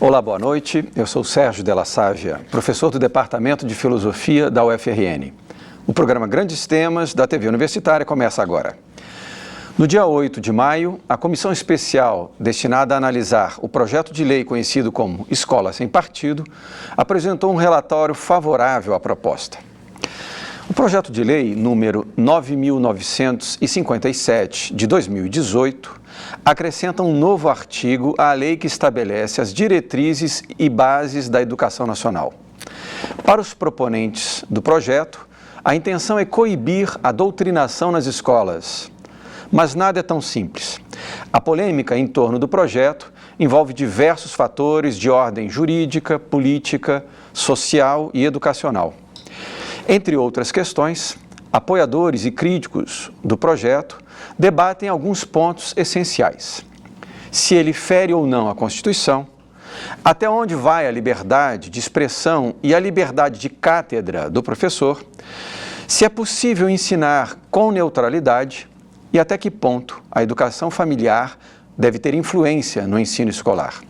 Olá, boa noite. Eu sou Sérgio Della Sávia, professor do Departamento de Filosofia da UFRN. O programa Grandes Temas da TV Universitária começa agora. No dia 8 de maio, a comissão especial destinada a analisar o projeto de lei conhecido como Escola Sem Partido apresentou um relatório favorável à proposta. O projeto de lei número 9.957 de 2018 acrescenta um novo artigo à lei que estabelece as diretrizes e bases da educação nacional. Para os proponentes do projeto, a intenção é coibir a doutrinação nas escolas. Mas nada é tão simples. A polêmica em torno do projeto envolve diversos fatores de ordem jurídica, política, social e educacional. Entre outras questões, apoiadores e críticos do projeto debatem alguns pontos essenciais. Se ele fere ou não a Constituição, até onde vai a liberdade de expressão e a liberdade de cátedra do professor, se é possível ensinar com neutralidade e até que ponto a educação familiar deve ter influência no ensino escolar.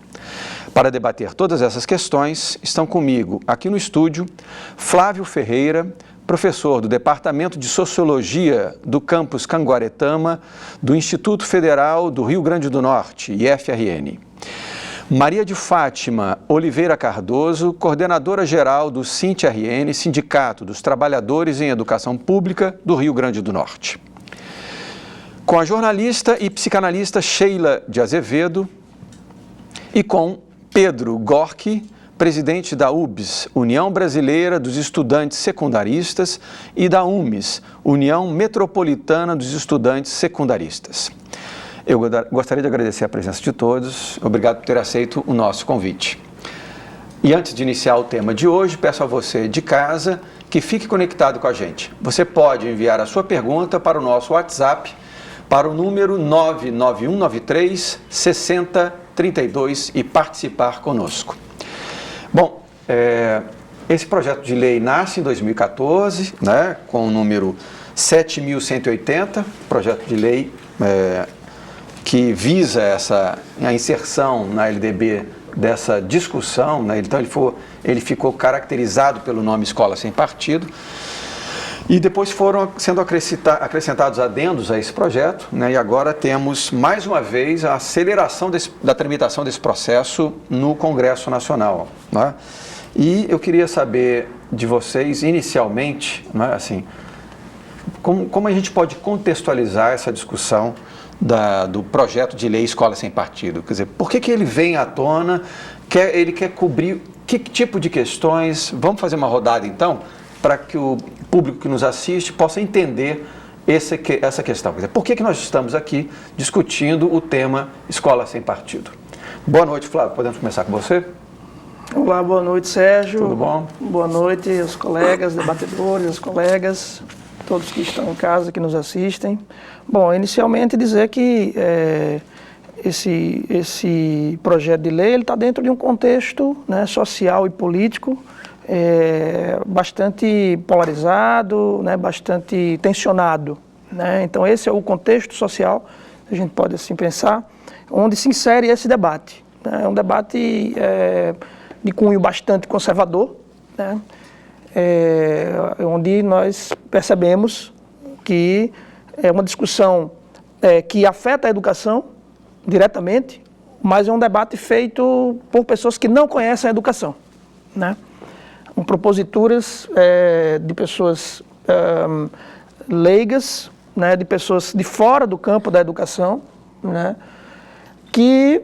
Para debater todas essas questões, estão comigo aqui no estúdio Flávio Ferreira, professor do Departamento de Sociologia do campus Canguaretama, do Instituto Federal do Rio Grande do Norte, IFRN. Maria de Fátima Oliveira Cardoso, coordenadora-geral do SINT-RN, Sindicato dos Trabalhadores em Educação Pública do Rio Grande do Norte. Com a jornalista e psicanalista Sheila de Azevedo e com Pedro Gorki, presidente da UBS, União Brasileira dos Estudantes Secundaristas, e da UMES, União Metropolitana dos Estudantes Secundaristas. Eu gostaria de agradecer a presença de todos. Obrigado por ter aceito o nosso convite. E antes de iniciar o tema de hoje, peço a você de casa que fique conectado com a gente. Você pode enviar a sua pergunta para o nosso WhatsApp, para o número 99193 6032 e participar conosco. Bom, esse projeto de lei nasce em 2014, né, com o número 7.180, projeto de lei que visa a inserção na LDB dessa discussão, né, então ele ficou caracterizado pelo nome Escola Sem Partido. E depois foram sendo acrescentados adendos a esse projeto, né, e agora temos, mais uma vez, a aceleração da tramitação desse processo no Congresso Nacional. Né? E eu queria saber de vocês, inicialmente, né, assim, como a gente pode contextualizar essa discussão do projeto de lei Escola Sem Partido? Quer dizer, por que ele vem à tona? Ele quer cobrir que tipo de questões? Vamos fazer uma rodada, então, para que o público que nos assiste possa entender essa questão. Quer dizer, por que nós estamos aqui discutindo o tema Escola Sem Partido? Boa noite, Flávio. Podemos começar com você? Olá, boa noite, Sérgio. Tudo bom? Boa noite aos colegas, debatedores, aos colegas, todos que estão em casa, que nos assistem. Bom, inicialmente dizer que esse projeto de lei está dentro de um contexto, né, social e político bastante polarizado, né, bastante tensionado. Né? Então esse é o contexto social, a gente pode assim pensar, onde se insere esse debate. Né? É um debate de cunho bastante conservador, né? Onde nós percebemos que é uma discussão que afeta a educação diretamente, mas é um debate feito por pessoas que não conhecem a educação. Né? Com proposituras de pessoas leigas, né, de pessoas de fora do campo da educação, né, que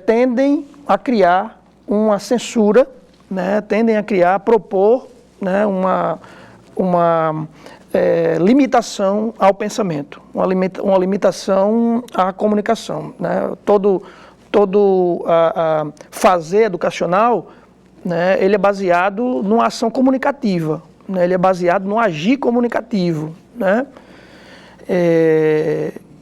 tendem a criar uma censura, né, tendem a propor, né, uma limitação ao pensamento, uma limitação à comunicação. Né? Todo fazer educacional, né, ele é baseado numa ação comunicativa, né, ele é baseado no agir comunicativo. Né?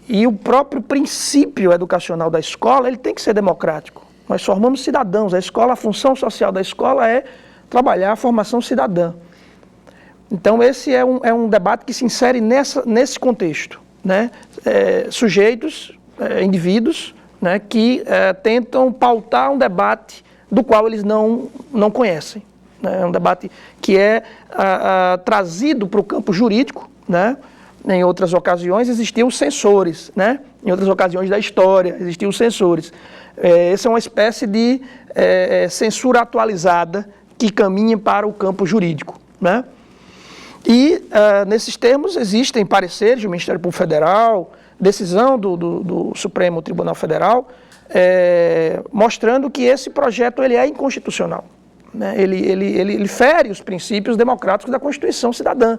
E o próprio princípio educacional da escola, ele tem que ser democrático. Nós formamos cidadãos, a função social da escola é trabalhar a formação cidadã. Então esse é um debate que se insere nesse contexto. Né? Sujeitos, indivíduos, né, que tentam pautar um debate do qual eles não conhecem. Né? É um debate que é trazido para o campo jurídico, né? Em outras ocasiões existiam censores, né? Em outras ocasiões da história existiam censores. Essa é uma espécie de censura atualizada que caminha para o campo jurídico, né? E, nesses termos, existem pareceres do Ministério Público Federal, decisão do Supremo Tribunal Federal, mostrando que esse projeto ele é inconstitucional. Né? Ele fere os princípios democráticos da Constituição Cidadã.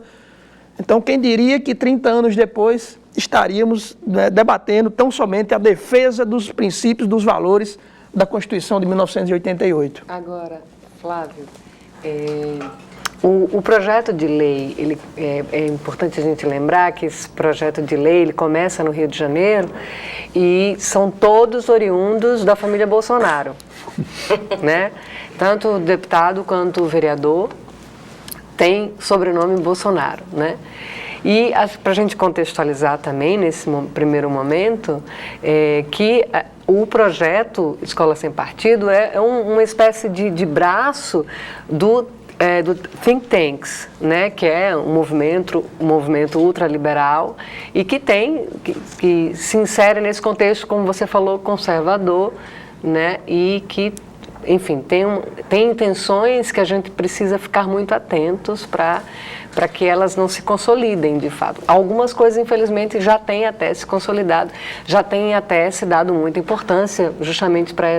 Então, quem diria que 30 anos depois estaríamos, né, debatendo tão somente a defesa dos princípios, dos valores da Constituição de 1988. Agora, Flávio, o projeto de lei, é importante a gente lembrar que esse projeto de lei ele começa no Rio de Janeiro e são todos oriundos da família Bolsonaro, né? Tanto o deputado quanto o vereador tem sobrenome Bolsonaro, né? E para a gente contextualizar também nesse primeiro momento, que o projeto Escola Sem Partido é uma espécie de braço do Think Tanks, né, que é um movimento ultraliberal e que se insere nesse contexto, como você falou, conservador, né, e que, enfim, tem intenções que a gente precisa ficar muito atentos para que elas não se consolidem, de fato. Algumas coisas, infelizmente, já têm até se consolidado, já têm até se dado muita importância justamente para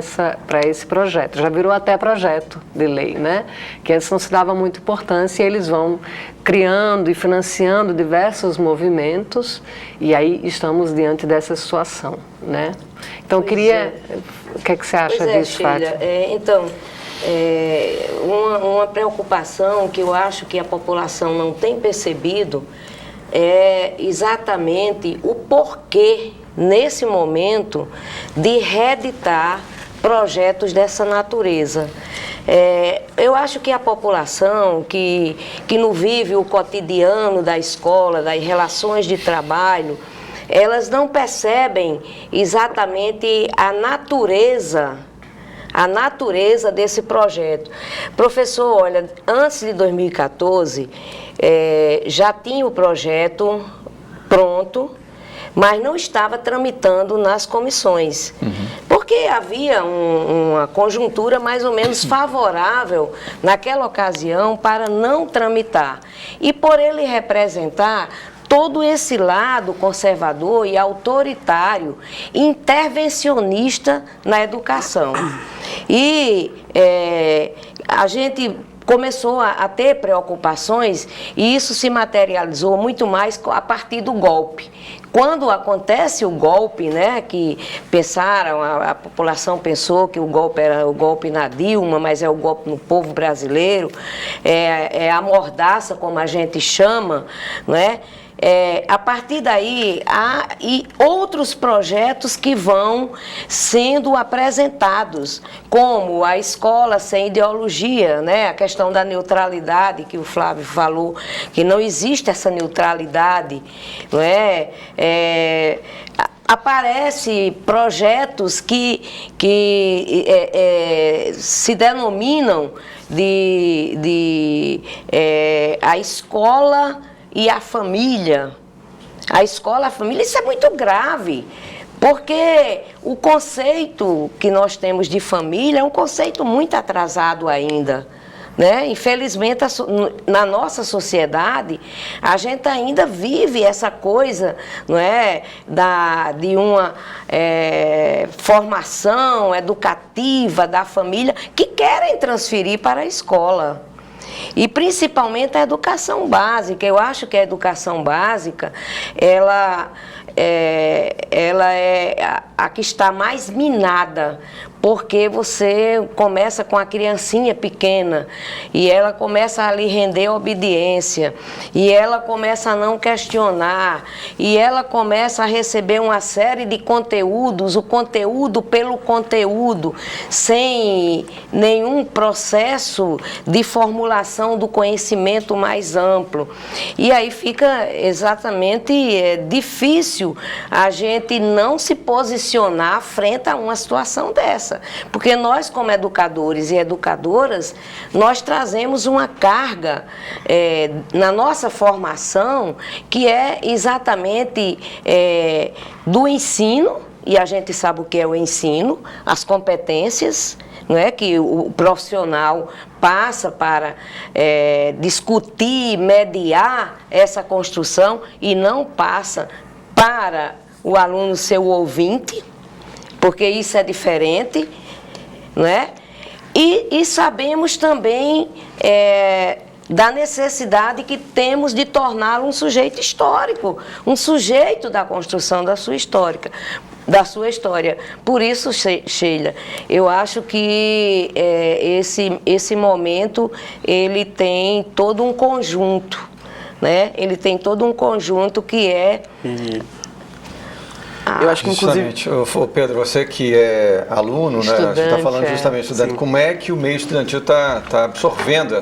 esse projeto. Já virou até projeto de lei, né? Que antes não se dava muita importância e eles vão criando e financiando diversos movimentos e aí estamos diante dessa situação, né? Então, o que é que você acha disso, Fátima? Então, uma preocupação que eu acho que a população não tem percebido é exatamente o porquê, nesse momento, de reeditar projetos dessa natureza. Eu acho que a população que não vive o cotidiano da escola, das relações de trabalho, elas não percebem exatamente a natureza desse projeto. Professor, olha, antes de 2014, já tinha o projeto pronto, mas não estava tramitando nas comissões. Porque havia uma conjuntura mais ou menos favorável naquela ocasião para não tramitar. E por ele representar todo esse lado conservador e autoritário, intervencionista na educação. E a gente começou a ter preocupações e isso se materializou muito mais a partir do golpe. Quando acontece o golpe, né, que pensaram, a população pensou que o golpe era o golpe na Dilma, mas é o golpe no povo brasileiro, é a mordaça, como a gente chama, não é? A partir daí, há outros projetos que vão sendo apresentados, como a escola sem ideologia, né? A questão da neutralidade, que o Flávio falou, que não existe essa neutralidade, não é? Aparecem projetos que se denominam a escola e a família. A escola, a família, isso é muito grave, porque o conceito que nós temos de família é um conceito muito atrasado ainda, né? Infelizmente, na nossa sociedade, a gente ainda vive essa coisa, não é, de uma formação educativa da família que querem transferir para a escola. E principalmente a educação básica. Eu acho que a educação básica, ela é a que está mais minada, porque você começa com a criancinha pequena e ela começa a lhe render obediência e ela começa a não questionar e ela começa a receber uma série de conteúdos, o conteúdo pelo conteúdo, sem nenhum processo de formulação do conhecimento mais amplo. E aí fica exatamente difícil a gente não se posicionar frente a uma situação dessa. essa, porque nós, como educadores e educadoras, nós trazemos uma carga na nossa formação que é exatamente do ensino, e a gente sabe o que é o ensino, as competências, não é, que o profissional passa para discutir, mediar essa construção e não passa para o aluno ser o ouvinte, porque isso é diferente, não é? E sabemos também da necessidade que temos de torná-lo um sujeito histórico, um sujeito da construção da sua história. Por isso, Sheila, eu acho que esse momento ele tem todo um conjunto, né? Ele tem todo um conjunto que é... Eu acho que, inclusive, Pedro, você que é aluno, né? A gente está falando justamente de estudante. Como é que o meio estudantil está absorvendo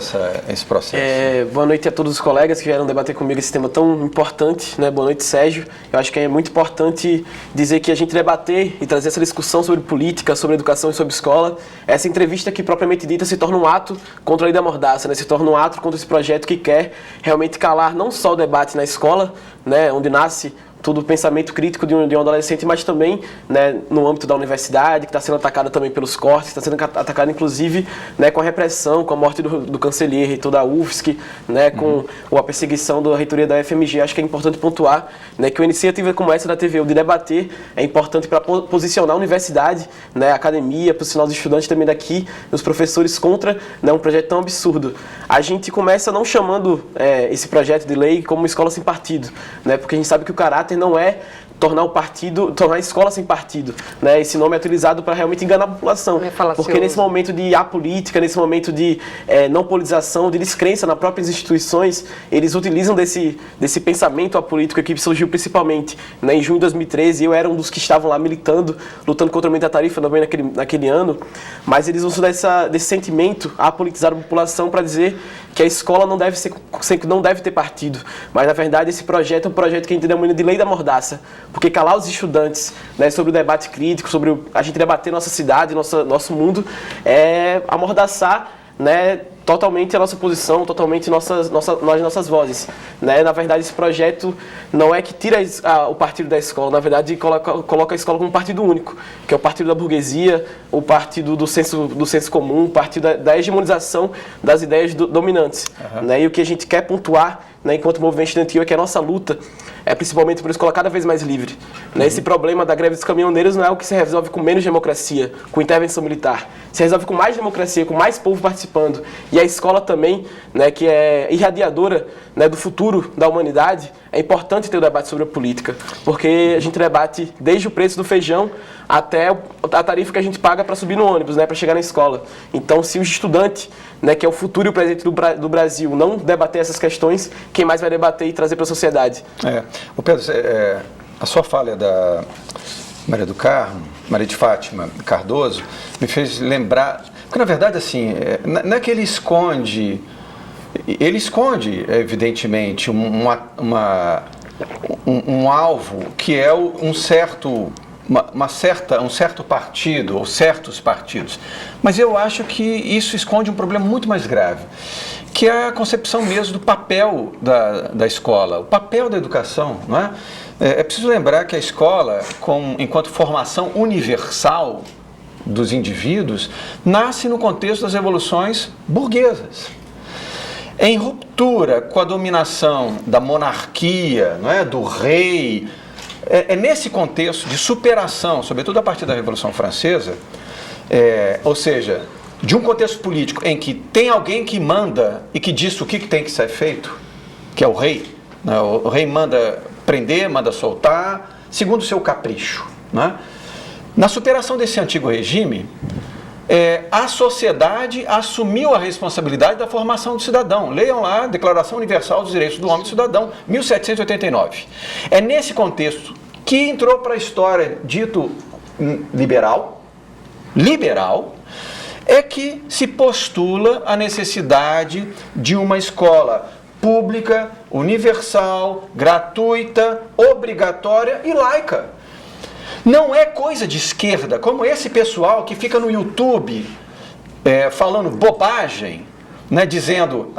esse processo? Boa noite a todos os colegas que vieram debater comigo esse tema tão importante, né? Boa noite, Sérgio. Eu acho que é muito importante dizer que a gente debater e trazer essa discussão sobre política, sobre educação e sobre escola, essa entrevista que propriamente dita se torna um ato contra a lei da mordaça, né? Se torna um ato contra esse projeto que quer realmente calar não só o debate na escola, né? Onde nasce todo o pensamento crítico de um adolescente, mas também, né, no âmbito da universidade, que está sendo atacada também pelos cortes, está sendo atacada inclusive, né, com a repressão, com a morte do canceler, reitor da UFSC, né, com a perseguição da reitoria da FMG. Acho que é importante pontuar, né, que uma iniciativa como essa da TVU de debater é importante para posicionar a universidade, né, a academia, posicionar os estudantes também daqui, os professores contra, né, um projeto tão absurdo. A gente começa não chamando esse projeto de lei como escola sem partido, né, porque a gente sabe que o caráter não é tornar a escola sem partido, né? Esse nome é utilizado para realmente enganar a população, porque nesse momento de apolítica, nesse momento de não politização, de descrença nas próprias instituições, eles utilizam desse pensamento apolítico que surgiu principalmente, né, em junho de 2013. Eu era um dos que estavam lá militando, lutando contra o aumento da tarifa também naquele ano, mas eles usam desse sentimento apolitizar a população para dizer que a escola não deve ter partido, mas na verdade esse projeto é um projeto que a gente denomina de lei da mordaça, porque calar os estudantes, né, sobre o debate crítico, sobre a gente debater nossa cidade, nosso mundo, é amordaçar, né, totalmente a nossa posição, totalmente nossas vozes, né? Na verdade, esse projeto não é que tira o partido da escola, na verdade coloca a escola como um partido único, que é o partido da burguesia, o partido do senso comum, o partido da hegemonização das ideias dominantes, né? E o que a gente quer pontuar, né, enquanto movimento estudantil, é que a nossa luta é principalmente por escola cada vez mais livre, né? Esse problema da greve dos caminhoneiros não é o que se resolve com menos democracia, com intervenção militar, se resolve com mais democracia, com mais povo participando. E a escola também, né, que é irradiadora, né, do futuro da humanidade, é importante ter o debate sobre a política, porque a gente debate desde o preço do feijão até a tarifa que a gente paga para subir no ônibus, né, para chegar na escola. Então, se o estudante, né, que é o futuro e o presente do Brasil, não debater essas questões, quem mais vai debater e trazer para a sociedade? O Pedro, a sua fala da Maria do Carmo, Maria de Fátima Cardoso, me fez lembrar, porque na verdade assim, não é que ele esconde, evidentemente, um alvo que é um certo partido, ou certos partidos. Mas eu acho que isso esconde um problema muito mais grave, que é a concepção mesmo do papel da escola, o papel da educação, não é? É preciso lembrar que a escola, enquanto formação universal dos indivíduos, nasce no contexto das revoluções burguesas. Em ruptura com a dominação da monarquia, não é? Do rei. É nesse contexto de superação, sobretudo a partir da Revolução Francesa, ou seja, de um contexto político em que tem alguém que manda e que diz o que tem que ser feito, que é o rei, né? O rei manda prender, manda soltar, segundo o seu capricho, né? Na superação desse antigo regime, a sociedade assumiu a responsabilidade da formação do cidadão. Leiam lá a Declaração Universal dos Direitos do Homem e do Cidadão, 1789. É nesse contexto que entrou para a história dito liberal, é que se postula a necessidade de uma escola pública, universal, gratuita, obrigatória e laica. Não é coisa de esquerda, como esse pessoal que fica no YouTube falando bobagem, né, dizendo,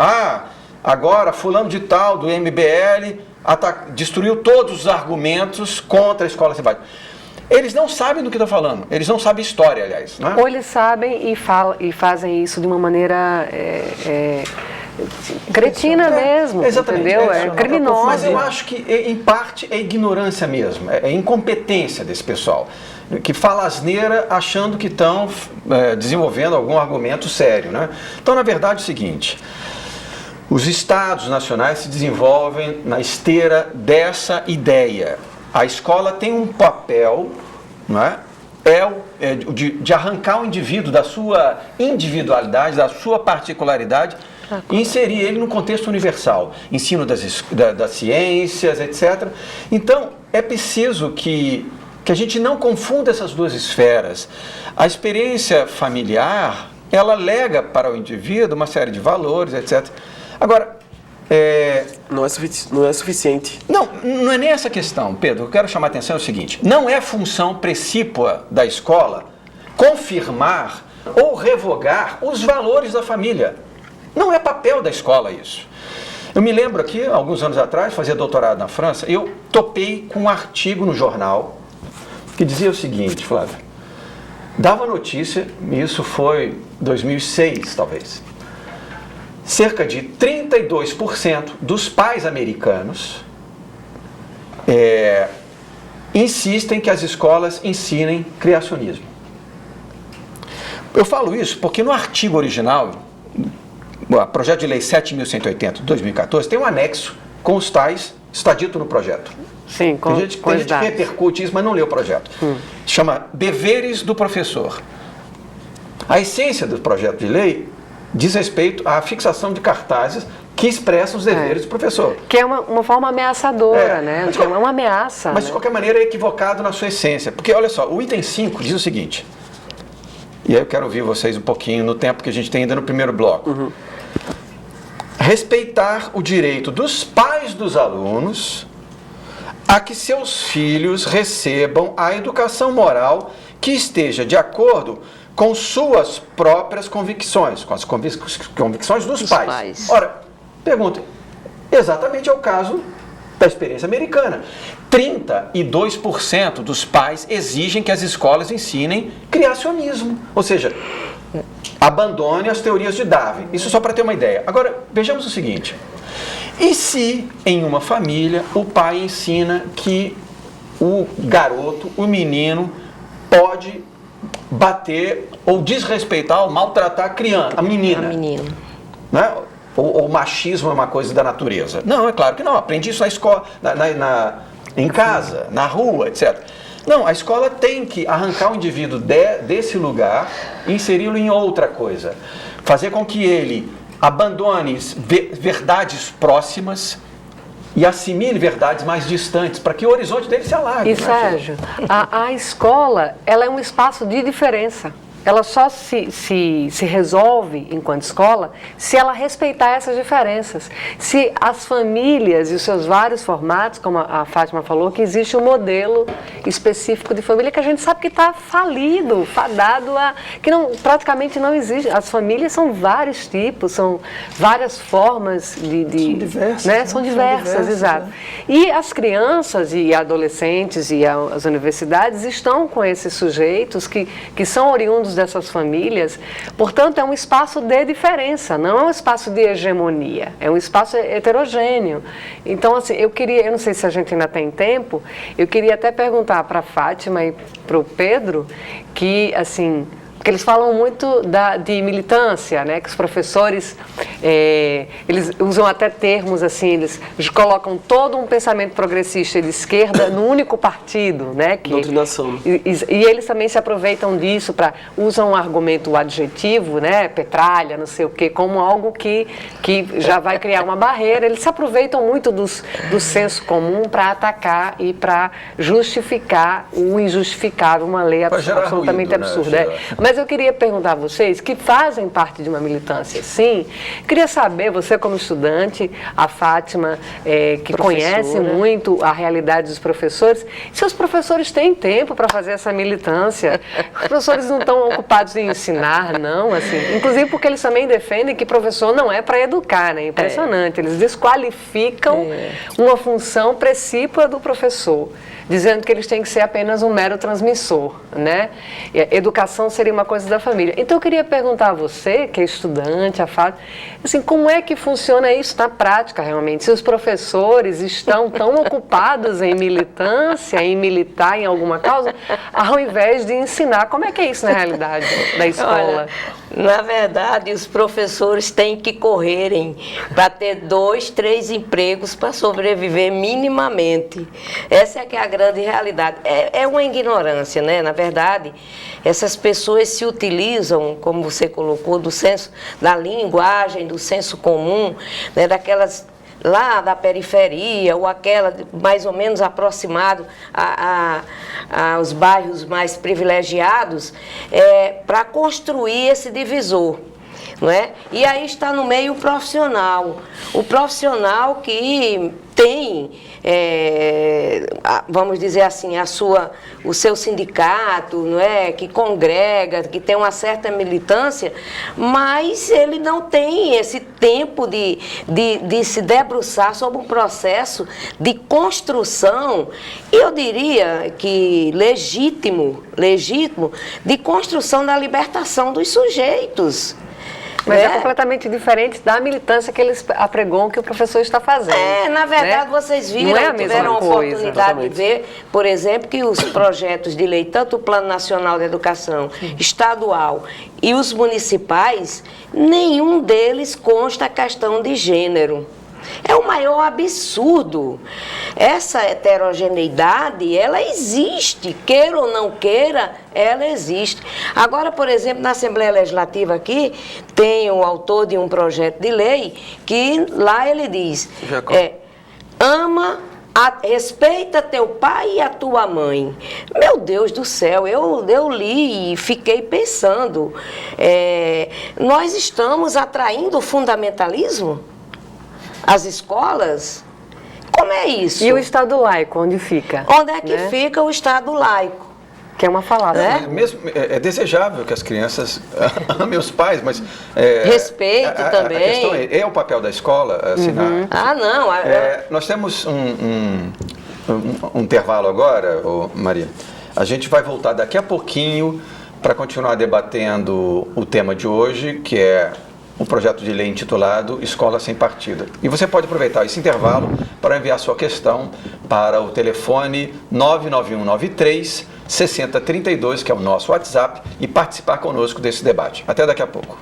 agora fulano de tal do MBL destruiu todos os argumentos contra a escola Sebastião. Eles não sabem do que estão falando, eles não sabem história, aliás. Né? Ou eles sabem e fazem isso de uma maneira cretina mesmo, exatamente, entendeu? É criminosa. Mas eu acho que, em parte, é ignorância mesmo, é incompetência desse pessoal, que fala asneira achando que estão desenvolvendo algum argumento sério. Né? Então, na verdade, é o seguinte, os estados nacionais se desenvolvem na esteira dessa ideia. A escola tem um papel, não é? De arrancar o indivíduo da sua individualidade, da sua particularidade, e inserir ele no contexto universal, ensino das ciências, etc. Então, é preciso que a gente não confunda essas duas esferas. A experiência familiar, ela lega para o indivíduo uma série de valores, etc. Agora, não é suficiente. Não é nem essa questão, Pedro. Eu quero chamar a atenção é o seguinte: não é função precípua da escola confirmar ou revogar os valores da família. Não é papel da escola isso. Eu me lembro aqui, alguns anos atrás, fazia doutorado na França, eu topei com um artigo no jornal que dizia o seguinte, Flávio, dava notícia, e isso foi 2006 talvez, cerca de 32% dos pais americanos insistem que as escolas ensinem criacionismo. Eu falo isso porque no artigo original, o projeto de lei 7.180 de 2014, tem um anexo com os tais, está dito no projeto. Sim, tem gente que repercute isso, mas não lê o projeto. Chama Deveres do Professor. A essência do projeto de lei diz respeito à fixação de cartazes que expressam os deveres do professor. Que é uma forma ameaçadora, né? É uma ameaça. Mas, de qualquer maneira, é equivocado na sua essência. Porque, olha só, o item 5 diz o seguinte, e aí eu quero ouvir vocês um pouquinho no tempo que a gente tem ainda no primeiro bloco. Respeitar o direito dos pais dos alunos a que seus filhos recebam a educação moral que esteja de acordo com suas próprias convicções, com as convicções dos pais. Ora, pergunta, exatamente é o caso da experiência americana. 32% dos pais exigem que as escolas ensinem criacionismo, ou seja, abandone as teorias de Darwin. Isso só para ter uma ideia. Agora, vejamos o seguinte. E se, em uma família, o pai ensina que o garoto, o menino, pode bater ou desrespeitar ou maltratar a menina? Né? Ou machismo é uma coisa da natureza? Não, é claro que não. Aprende isso na escola, em casa, na rua, etc. Não, a escola tem que arrancar o indivíduo desse lugar e inseri-lo em outra coisa. Fazer com que ele abandone verdades próximas e assimile verdades mais distantes, para que o horizonte dele se alargue. E, Sérgio, a escola, ela é um espaço de diferença. Ela só se resolve enquanto escola se ela respeitar essas diferenças. Se as famílias e os seus vários formatos, como a Fátima falou, que existe um modelo específico de família que a gente sabe que está falido, fadado que praticamente não existe. As famílias são vários tipos, são várias formas de são diversas, né? São diversas, exato. Né? E as crianças e adolescentes e as universidades estão com esses sujeitos que são oriundos dessas famílias, portanto é um espaço de diferença, não é um espaço de hegemonia, é um espaço heterogêneo. Então, assim, eu não sei se a gente ainda tem tempo, eu queria até perguntar para a Fátima e para o Pedro, que, assim, porque eles falam muito de militância, né? Que os professores, eles usam até termos assim, eles colocam todo um pensamento progressista de esquerda no único partido, né? Doutrinação. E eles também se aproveitam disso usam um argumento adjetivo, né? Petralha, não sei o quê, como algo que já vai criar uma barreira. Eles se aproveitam muito do senso comum para atacar e para justificar o injustificável, uma lei absolutamente absurda. Mas Mas eu queria perguntar a vocês, que fazem parte de uma militância, sim, queria saber, você como estudante, a Fátima, que conhece muito a realidade dos professores, se os professores têm tempo para fazer essa militância. Os professores não estão ocupados em ensinar, não, assim. Inclusive porque eles também defendem que professor não é para educar, né? Impressionante. Eles desqualificam uma função precípua do professor, dizendo que eles têm que ser apenas um mero transmissor, né? E a educação seria uma coisa da família. Então eu queria perguntar a você, que é estudante, a Fátima, assim, como é que funciona isso na prática realmente? Se os professores estão tão ocupados em militância, em militar em alguma causa, ao invés de ensinar, como é que é isso na realidade da escola? Olha, na verdade, os professores têm que correrem para ter 2, 3 empregos para sobreviver minimamente. Essa é que é a grande realidade. É uma ignorância, né? Na verdade, essas pessoas se utilizam, como você colocou, do senso da linguagem, do senso comum, né? Daquelas lá da periferia, ou aquela mais ou menos aproximado aos bairros mais privilegiados, para construir esse divisor. Não é? E aí está no meio o profissional que tem, vamos dizer assim, o seu sindicato, não é? Que congrega, que tem uma certa militância, mas ele não tem esse tempo de se debruçar sobre um processo de construção, eu diria que legítimo, de construção da libertação dos sujeitos. Mas é completamente diferente da militância que eles apregam que o professor está fazendo. Na verdade, né? vocês viram, tiveram a oportunidade de ver, por exemplo, que os projetos de lei, tanto o Plano Nacional de Educação estadual e os municipais, nenhum deles consta a questão de gênero. É o maior absurdo. Essa heterogeneidade, ela existe, queira ou não queira, ela existe. Agora, por exemplo, na Assembleia Legislativa aqui, tem o autor de um projeto de lei que lá ele diz, respeita teu pai e a tua mãe. Meu Deus do céu, eu li e fiquei pensando, nós estamos atraindo o fundamentalismo? As escolas? Como é isso? E o Estado laico, onde fica? Onde é que fica o Estado laico? Que é uma falácia. É desejável que as crianças amem os pais, mas... respeito também. A questão é o papel da escola assinar. Não. Nós temos um intervalo agora, Maria. A gente vai voltar daqui a pouquinho para continuar debatendo o tema de hoje, que é um projeto de lei intitulado Escola Sem Partido. E você pode aproveitar esse intervalo para enviar sua questão para o telefone 99193 6032, que é o nosso WhatsApp, e participar conosco desse debate. Até daqui a pouco.